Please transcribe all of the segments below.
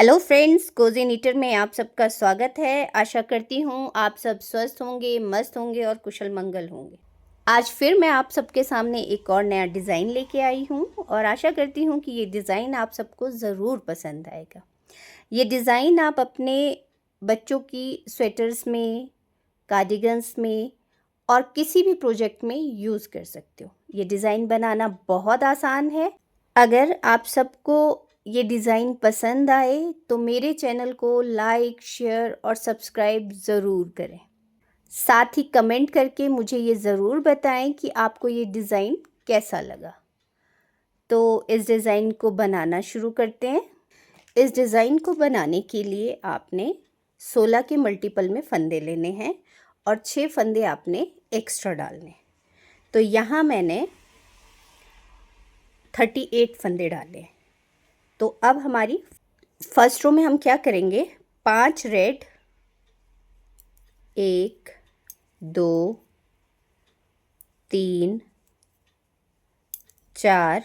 Hello friends, cosy नीटर में आप सबका स्वागत है। आशा करती हूँ आप सब स्वस्थ होंगे, मस्त होंगे और कुशल मंगल होंगे। आज फिर मैं आप सबके सामने एक और नया डिज़ाइन लेके आई हूँ और आशा करती हूँ कि ये डिज़ाइन आप सबको ज़रूर पसंद आएगा। ये डिज़ाइन आप अपने बच्चों की स्वेटर्स में, कार्डिगन्स में और किसी भी प्रोजेक्ट में यूज़ कर सकते हो। ये डिज़ाइन बनाना बहुत आसान है। अगर आप सबको ये डिज़ाइन पसंद आए तो मेरे चैनल को लाइक, शेयर और सब्सक्राइब ज़रूर करें। साथ ही कमेंट करके मुझे ये ज़रूर बताएं कि आपको ये डिज़ाइन कैसा लगा। तो इस डिज़ाइन को बनाना शुरू करते हैं। इस डिज़ाइन को बनाने के लिए आपने 16 के मल्टीपल में फंदे लेने हैं और 6 फंदे आपने एक्स्ट्रा डालने। तो यहाँ मैंने 38 फंदे डाले। तो अब हमारी फर्स्ट रो में हम क्या करेंगे, 5 रेड, 1 2 3 4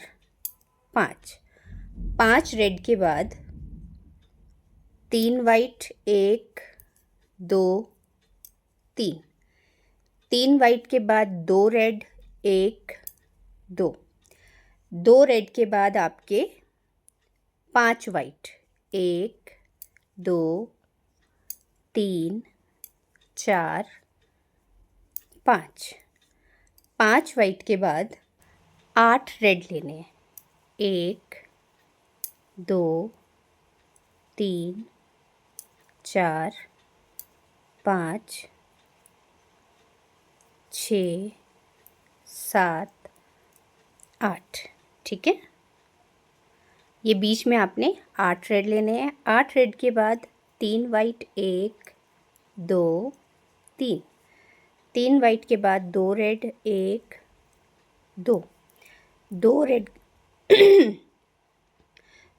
5 रेड के बाद 3 वाइट, 1 2 3 वाइट के बाद 2 रेड, 1 2 रेड के बाद आपके 5 वाइट, 1 2 3 4 5 वाइट के बाद 8 रेड लेने हैं, 1 2 3 4 5 6 7 8। ठीक है, ये बीच में आपने 8 रेड लेने हैं। 8 रेड के बाद 3 वाइट, 1 2 3 वाइट के बाद 2 रेड, 1 2 रेड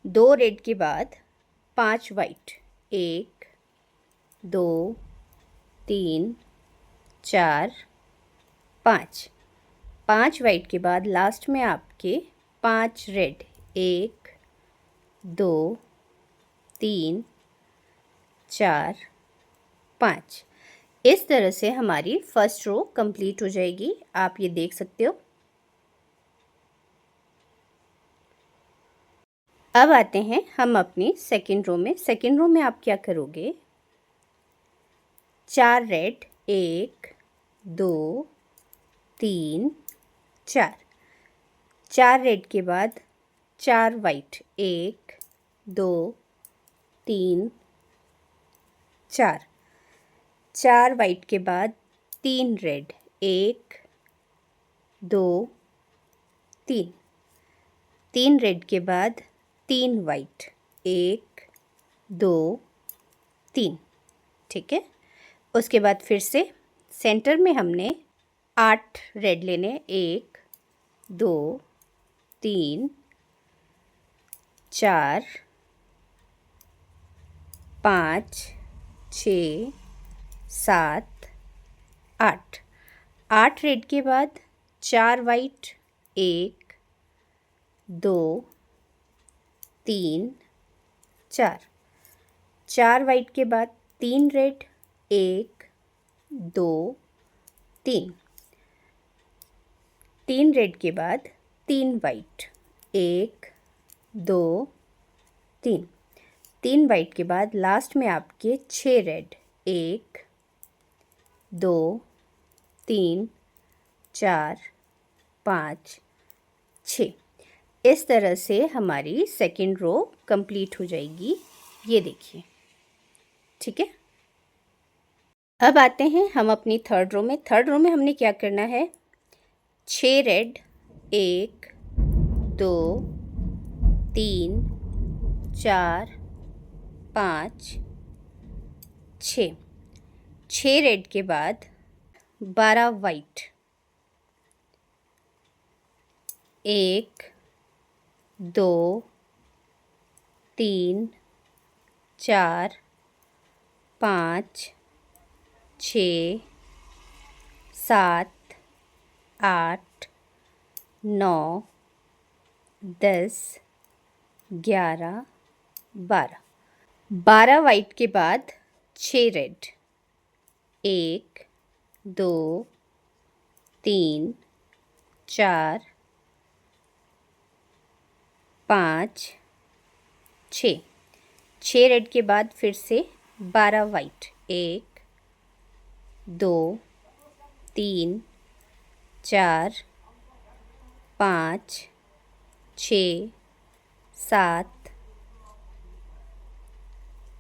2 रेड के बाद 5 वाइट, 1 2 3 4 5 वाइट के बाद लास्ट में आपके 5 रेड, 1 2 3 4 5। इस तरह से हमारी फर्स्ट रो कंप्लीट हो जाएगी। आप ये देख सकते हो। अब आते हैं हम अपनी सेकेंड रो में। सेकेंड रो में आप क्या करोगे, 4 रेड, 1 2 3 4 रेड के बाद 4 वाइट, 1 2 3 4 वाइट के बाद 3 रेड, 1 2 3 रेड के बाद 3 वाइट, 1 2 3। ठीक है, उसके बाद फिर से सेंटर में हमने 8 रेड लेने, 1 2 3 4 5 6 7 8 रेड के बाद 4 वाइट, 1 2 3 4 वाइट के बाद 3 रेड, 1 2 3 रेड के बाद 3 वाइट, 1 2 3 वाइट के बाद लास्ट में आपके 6 रेड, 1 2 3 4 5 6। इस तरह से हमारी सेकेंड रो कंप्लीट हो जाएगी। ये देखिए। ठीक है, अब आते हैं हम अपनी थर्ड रो में। थर्ड रो में हमने क्या करना है, 6 रेड, 1 2 3 4 5 6 रेड के बाद 12 वाइट, 1 2 3 4 5 6 7 8 9 10 11 12। 12 वाइट के बाद 6 रेड, 1 2 3 4 5 6, 6 रेड के बाद फिर से 12 वाइट, 1 2 3 4 5 6 7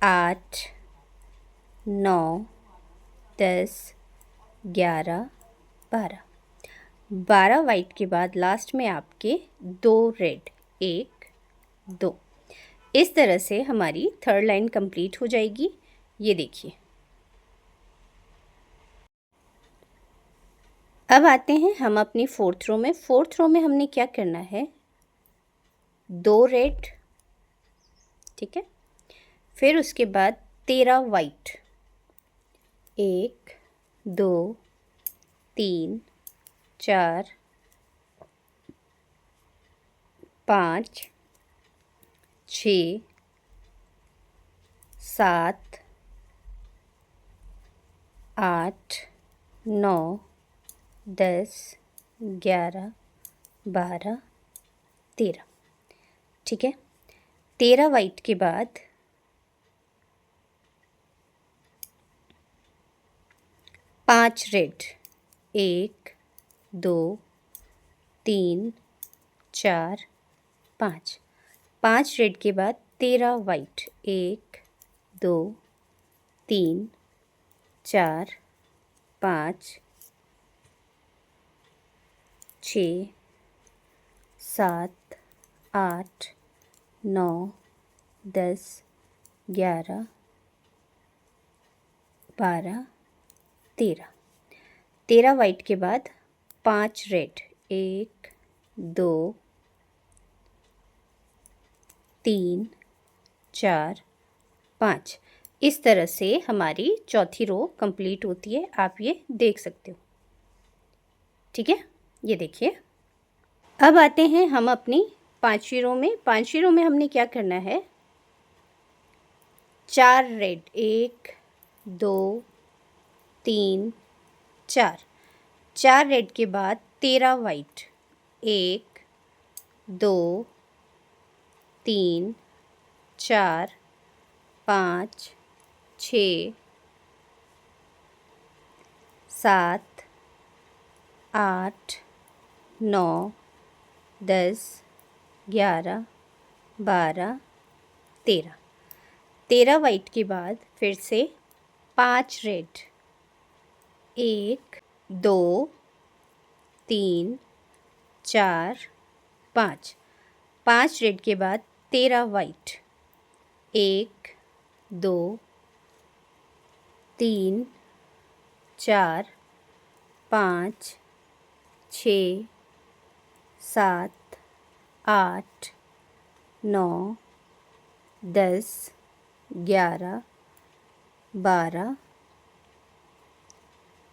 8 9 10 11 12, 12 वाइट के बाद लास्ट में आपके 2 रेड, 1 2। इस तरह से हमारी थर्ड लाइन कंप्लीट हो जाएगी। ये देखिए। अब आते हैं हम अपनी फोर्थ रो में। फोर्थ रो में हमने क्या करना है, 2 रेड, ठीक है, फिर उसके बाद 13 वाइट, 1 2 3 4 5 6 7 8 9 10 11 12 13, ठीक है। 13 वाइट के बाद 5 रेड, 1 2 3 4 5, 5 रेड के बाद 13 वाइट, 1 2 3 4 5 6 7 8 9 10 11 12 13, 13 वाइट के बाद 5 रेड, 1 2 3 4 5। इस तरह से हमारी चौथी रो कंप्लीट होती है, आप ये देख सकते हो, ठीक है। ये देखिए। अब आते हैं हम अपनी पांचवी रो में। पांचवी रो में हमने क्या करना है, 4 रेड, 1 2 3 4, 4 रेड के बाद 13 वाइट, 1 2 3 4 5 6 7 8 9 10 11 12 13, 13 वाइट के बाद फिर से 5 रेड, 1 2 3 4 5, 5 रेड के बाद 13 वाइट, 1 2 3 4 5 6 7 8 9 10 11 12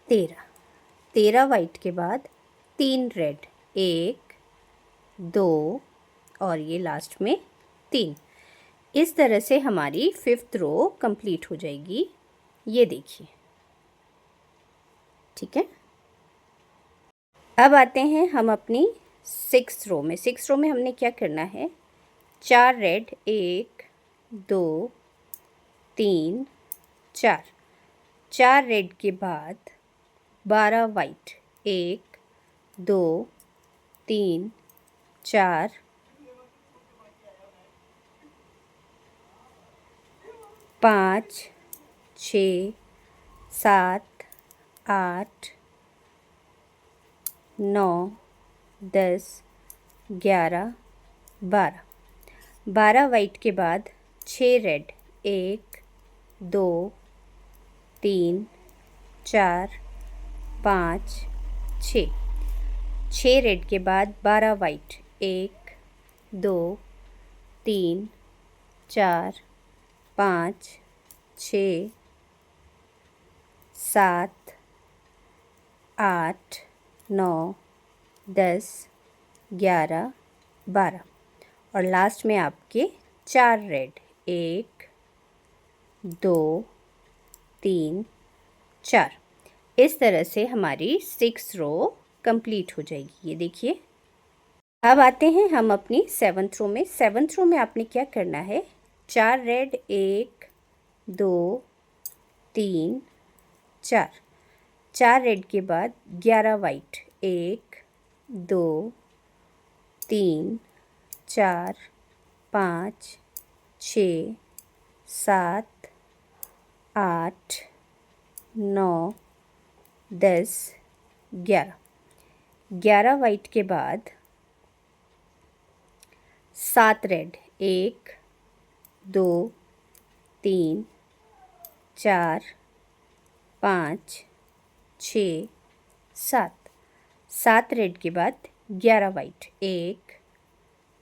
13, 13 वाइट के बाद 3 रेड, 1 2 और ये लास्ट में 3। इस तरह से हमारी फिफ्थ रो कंप्लीट हो जाएगी। ये देखिए, ठीक है। अब आते हैं हम अपनी सिक्स्थ रो में। सिक्स्थ रो में हमने क्या करना है, 4 रेड, 1 2 3 4, 4 रेड के बाद 12 वाइट, 1 2 3 4 5 6 7 8 9 10 11 12, 12 वाइट के बाद 6 रेड, 1 2 3 4 5 6, 6 रेड के बाद 12 वाइट, 1 2 3 4 5 6 7 8 9 10 11 12 और लास्ट में आपके 4 रेड, 1 2 3 4। इस तरह से हमारी 6 रो कंप्लीट हो जाएगी। ये देखिए। अब आते हैं हम अपनी 7th रो में। 7th रो में आपने क्या करना है, 4 रेड, 1 2 3 4। 4 रेड के बाद 11 वाइट, 1 2 3 4 5 6 7 8 9 10 11। 11 वाइट के बाद 7 रेड, 1 2 3 4 5 6 7। 7 रेड के बाद 11 वाइट, 1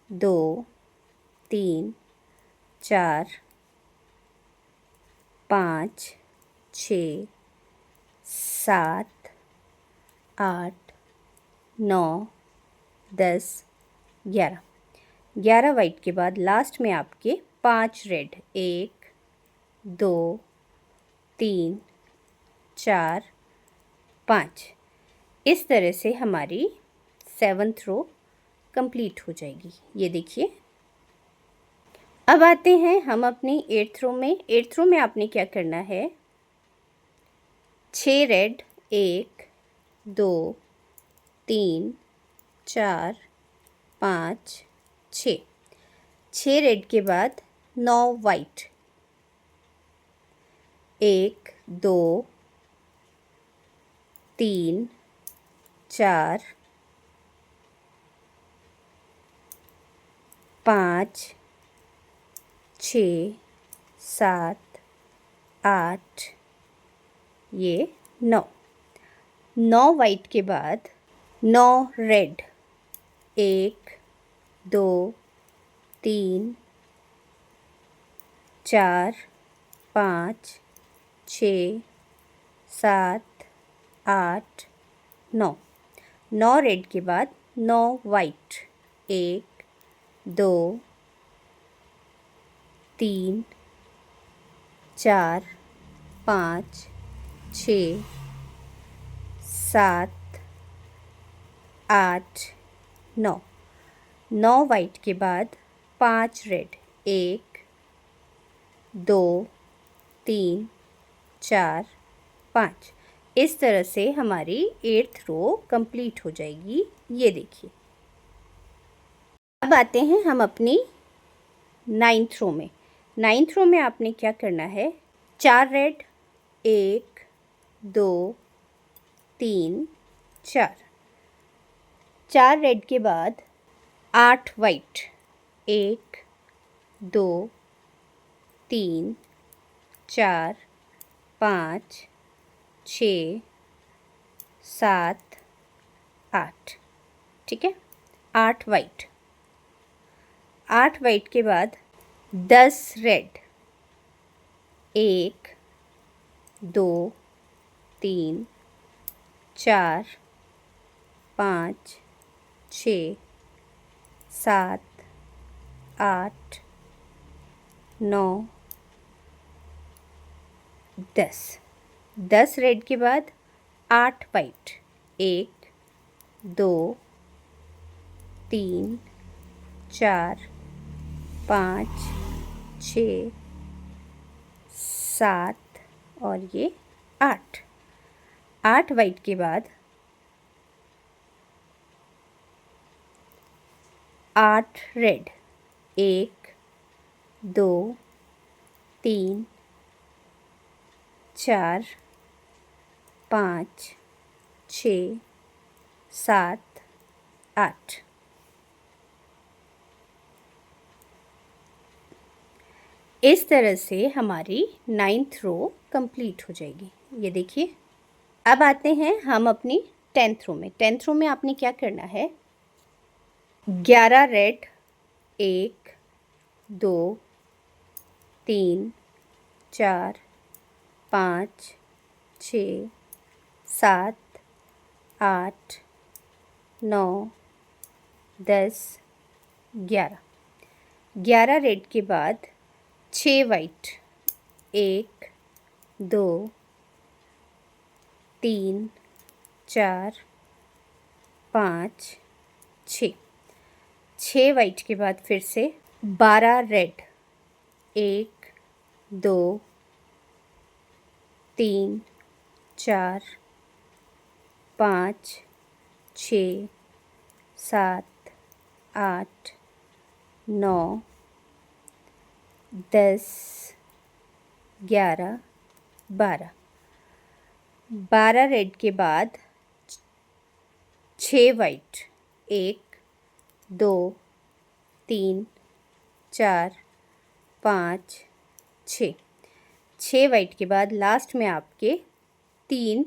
2 3 4 5 6 7 8 9 10 11। 11 वाइट के बाद लास्ट में आपके 5 रेड, 1 2 3 4 5। इस तरह से हमारी 7th रो कंप्लीट हो जाएगी। ये देखिए। अब आते हैं हम अपनी 8th रो में। 8th रो में आपने क्या करना है, 6 रेड, 1 2 3 4 5 6। 6 रेड के बाद 9 वाइट, 1 2 3 4 5 6 7 8 ये 9। 9 वाइट के बाद 9 रेड, 1 2 3 4 5 6 7 8 9। 9 रेड के बाद 9 वाइट, 1 2 3 4 5 6 7 8 9। 9 वाइट के बाद 5 रेड, 1 2 3 4 5। इस तरह से हमारी 8th रो कंप्लीट हो जाएगी। ये देखिए। अब आते हैं हम अपनी 9th रो में। 9th रो में आपने क्या करना है, 4 रेड, 1 2 3 4। 4 रेड के बाद 8 वाइट, 1 2 3 4 5 6 7 8। ठीक है। 8 वाइट। 8 वाइट के बाद 10 रेड, 1 2 3 4 5 6 7 8 9 10। 10 रेड के बाद 8 वाइट, 1 2 3 4 5 6 7 और ये 8। 8 वाइट के बाद 8 रेड, 1 2 3 4 5 6 7 8। इस तरह से हमारी 9th रो कंप्लीट हो जाएगी। ये देखिए। अब आते हैं हम अपनी 10th रो में। 10th रो में आपने क्या करना है, 11 रेड, 1 2 3 4 5 6 7 8 9 10 11। 11 रेड के बाद 6 वाइट, 1 2 3 4 5 6। 6 वाइट के बाद फिर से 12 रेड। 1 2 3 4 5 6 7 8 9 10 11 12। 12 रेड के बाद 6 वाइट। 1 2 3 4 5 6। 6 वाइट के बाद लास्ट में आपके 3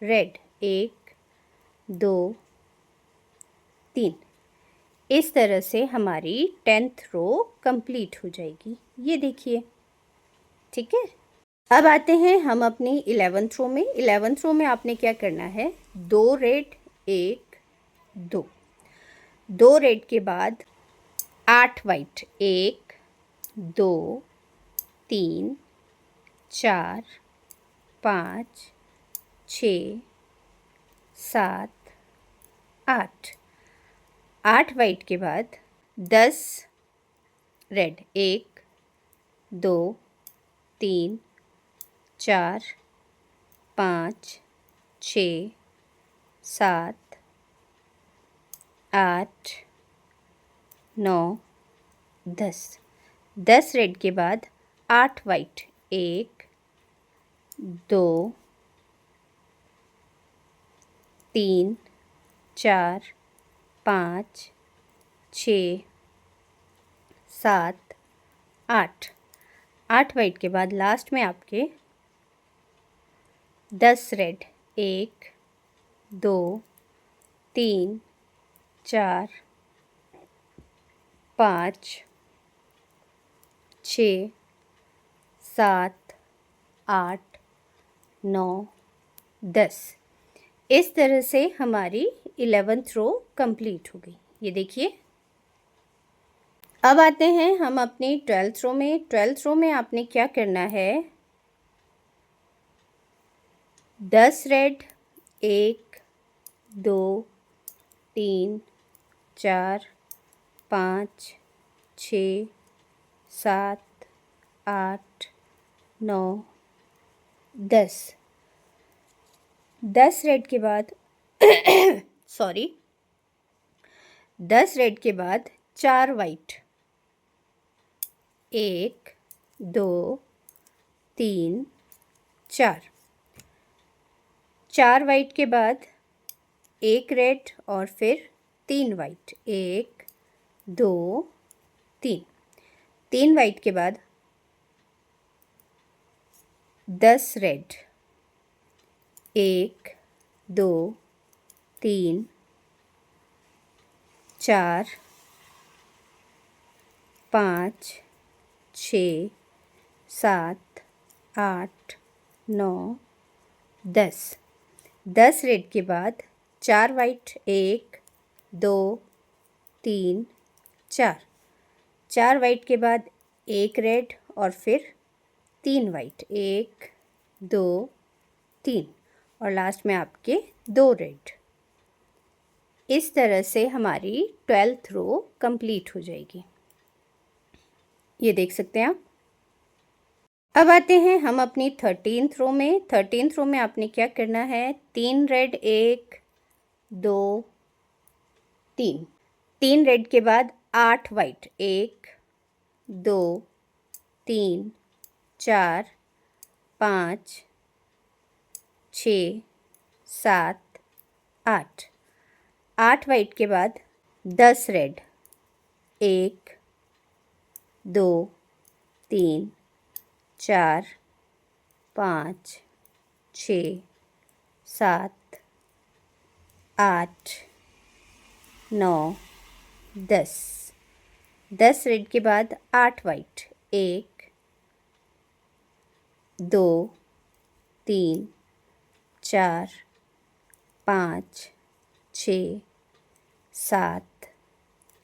रेड। 1 2 3। इस तरह से हमारी 10th रो कंप्लीट हो जाएगी। ये देखिए, ठीक है। अब आते हैं हम अपनी 11th रो में। 11th रो में आपने क्या करना है, 2 रेड 1 2। 2 रेड के बाद 8 वाइट। 1 2 3 4 5 6 7 8। 8 वाइट के बाद 10 रेड। 1 2 3 4 5 6 7 8 9 10। 10 रेड के बाद 8 वाइट। 1 2 3 4 5 6 7 8। 8 वाइट के बाद लास्ट में आपके 10 रेड। 1 2 3 4 5 6 7 8 9 10। इस तरह से हमारी 11th रो कंप्लीट हो गई। ये देखिए। अब आते हैं हम अपनी 12th रो में। 12th रो में आपने क्या करना है, 10 रेड। 1 2 3 4 5 6 7 8 9 10। 10 रेड के बाद सॉरी 10 रेड के बाद 4 वाइट। 1 2 3 4। 4 वाइट के बाद 1 रेड और फिर 3 वाइट। 1 2 3। 3 वाइट के बाद 10 रेड। 1 2 3 4 5 6 7 8 9 10। 10 रेड के बाद 4 वाइट। 1 2 3 4। 4 वाइट के बाद 1 रेड और फिर 3 वाइट। 1 2 3 और लास्ट में आपके 2 रेड। इस तरह से हमारी 12th रो कंप्लीट हो जाएगी। ये देख सकते हैं आप। अब आते हैं हम अपनी 13th रो में। 13th रो में आपने क्या करना है, 3 रेड। 1 2 3। 3 रेड के बाद 8 वाइट। 1 2 3 4 5 6 7 8। 8 वाइट के बाद 10 रेड। 1 2 3 4 5 6 7 8 9 10। 10 रेड के बाद 8 वाइट। 1 2 3 4 5 6 7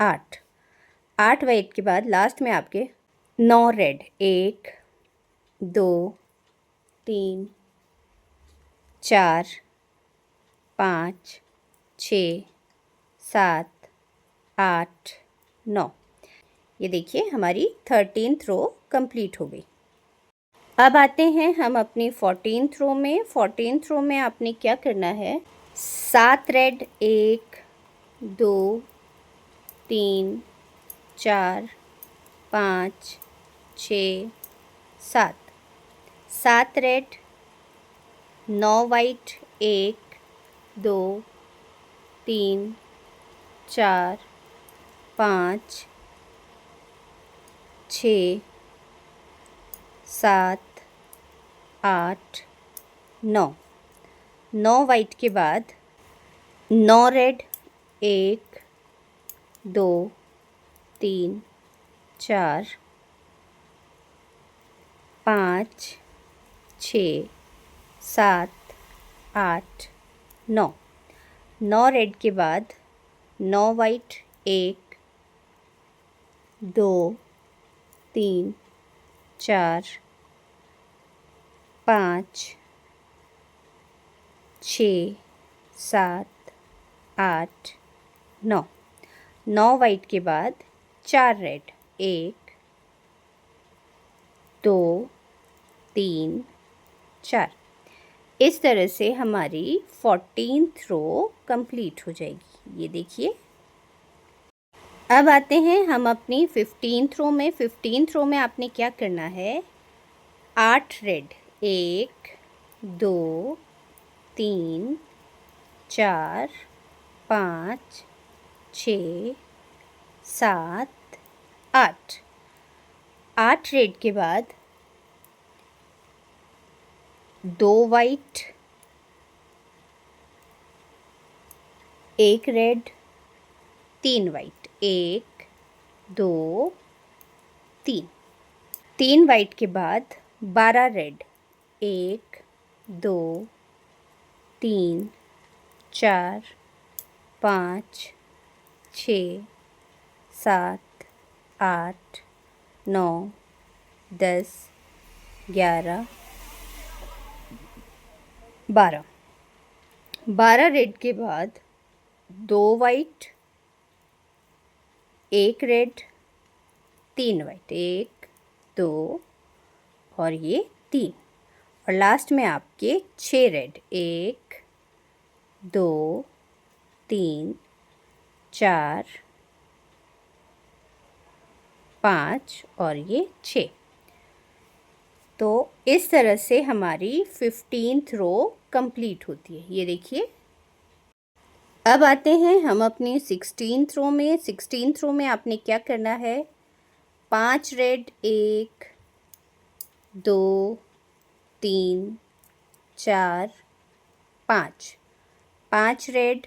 8। 8 वाइट के बाद लास्ट में आपके 9 रेड। 1 2 3 4 5 6 7 8 9। ये देखिए हमारी 13th रो कंप्लीट हो गई। अब आते हैं हम अपनी 14th रो में। 14th रो में आपने क्या करना है, 7 रेड, 1 2 3 4 5 6 7, 7 रेड, 9 वाइट, 1 2 3 4 5 6 7 8 9। 9 वाइट के बाद 9 रेड, 1 2 3 4 5 6 7 8 9। 9 रेड के बाद 9 वाइट, 1 2 3 4 5 6 7 8 9। 9 वाइट के बाद 4 रेड, 1 2 3 4। इस तरह से हमारी 14th रो कंप्लीट हो जाएगी। ये देखिए। अब आते हैं हम अपनी 15th रो में। 15th रो में आपने क्या करना है, 8 रेड, 1 2 3 4 5 6 7 8। 8 रेड के बाद 2 वाइट, 1 रेड, 3 वाइट, 1 2 3। 3 वाइट के बाद 12 रेड, 1 2 3 4 5 6 7 8 9 10 11 12। 12 रेड के बाद 2 वाइट, 1 रेड, 3 वाइट, 1 2 और ये 3। और लास्ट में आपके 6 रेड, 1 2 3 4 5 और ये 6। तो इस तरह से हमारी 15th रो कंप्लीट होती है। ये देखिए। अब आते हैं हम अपनी 16th रो में। 16th रो में आपने क्या करना है, 5 रेड, 1 2 3 4 5। 5 red,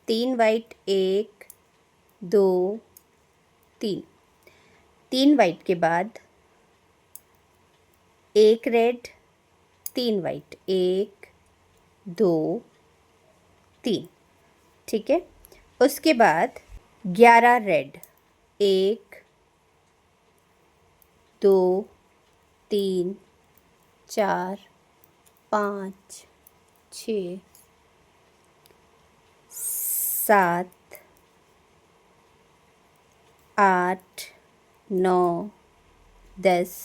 3 white, 1 2 3। 3 वाइट के बाद 1 रेड, 3 वाइट, 1 2 3। ठीक है। उसके बाद 11 रेड, 1 2 3 4 5 6 7 8 9 10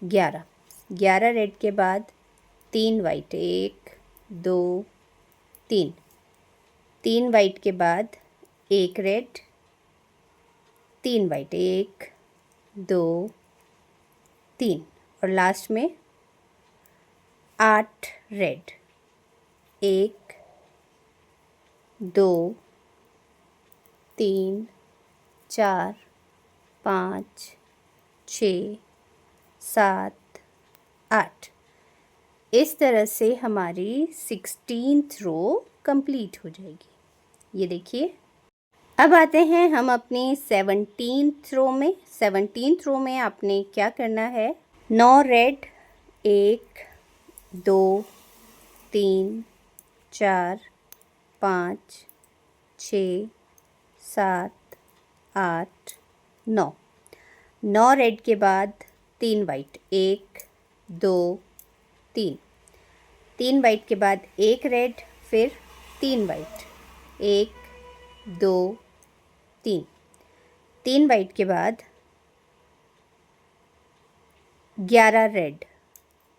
11। 11 रेड के बाद 3 वाइट, 1 2 3। 3 वाइट के बाद 1 रेड, 3 वाइट, 1 2 3। और लास्ट में 8 रेड, 1 2 3 4 5 6 7 8। इस तरह से हमारी 16th रो कंप्लीट हो जाएगी। ये देखिए। अब आते हैं हम अपनी 17th रो में। 17th रो में आपने क्या करना है, 9 रेड, 1 2 3 4 5 6 7 8 9। 9 रेड के बाद 3 वाइट, 1 2 3, 3 वाइट के बाद एक रेड, फिर 3 वाइट, 1 2 3, 3 वाइट के बाद 11 रेड,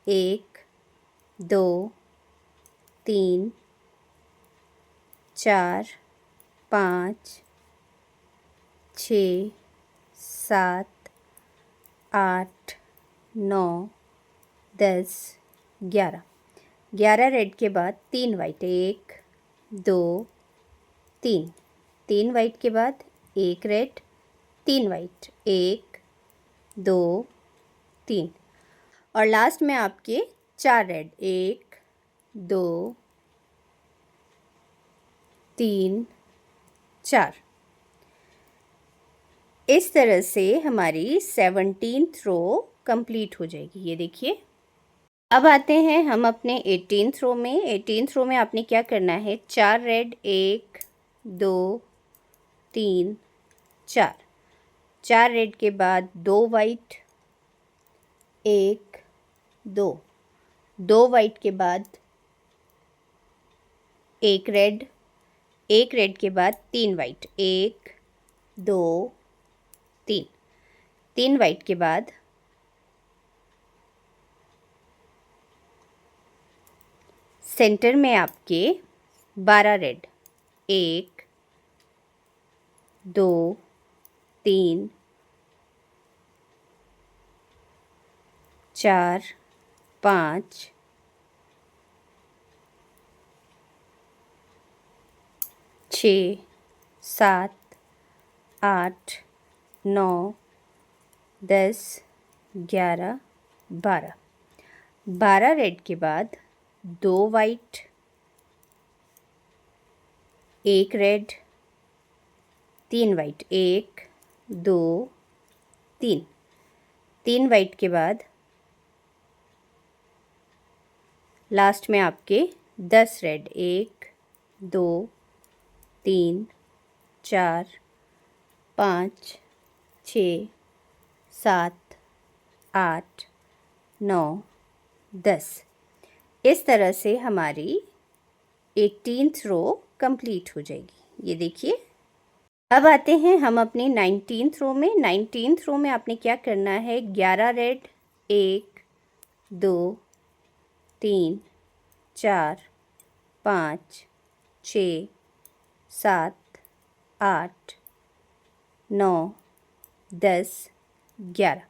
1 2 3 4 5 6 7 8 9 10 11, 11 रेड के बाद 3 वाइट, 1 2 3, 3 वाइट के बाद एक रेड, 3 वाइट, 1 2 3, और लास्ट में आपके 4 रेड, 1 2 3 4। इस तरह से हमारी 17th रो कंप्लीट हो जाएगी। ये देखिए। अब आते हैं हम अपने 18th रो में। 18th रो में आपने क्या करना है, 4 रेड, 1 2 3 4, 4 रेड के बाद 2 वाइट, 1 2, 2 वाइट के बाद एक रेड, एक रेड के बाद 3 वाइट, 1 2 3, 3 वाइट के बाद सेंटर में आपके 12 रेड, 1 2 3 4 5 6 7 8 9 10 11 12, 12 रेड के बाद 2 वाइट, एक रेड, 3 वाइट, 1 2 3, 3 वाइट के बाद लास्ट में आपके 10 रेड, 1 2 3 4 5 6 7 8 9 10। इस तरह से हमारी 18th रो कंप्लीट हो जाएगी। ये देखिए। अब आते हैं हम अपनी 19th रो में। 19th रो में आपने क्या करना है, 11 रेड, 1 2 3 4 5 6 7 8 9 10 11,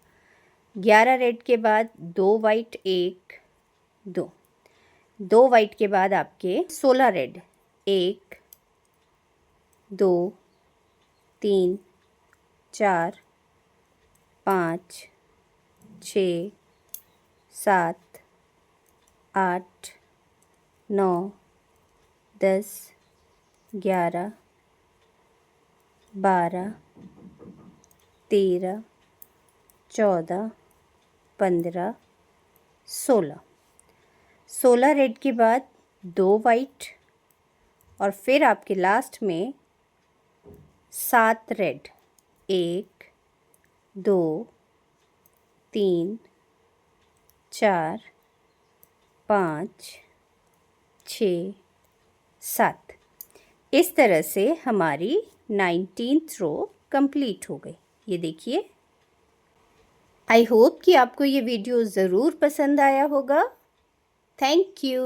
11 रेड के बाद 2 वाइट, 1 2, 2 वाइट के बाद आपके 16 रेड, 1 2 3 4 5 6 7 8 9 10 11 12 13 14 15 16, 16 रेड के बाद 2 वाइट, और फिर आपके लास्ट में 7 रेड, 1 2 3 4 5 6 7। इस तरह से हमारी 19th रो कंप्लीट हो गई। ये देखिए। आई होप कि आपको ये वीडियो ज़रूर पसंद आया होगा। Thank you.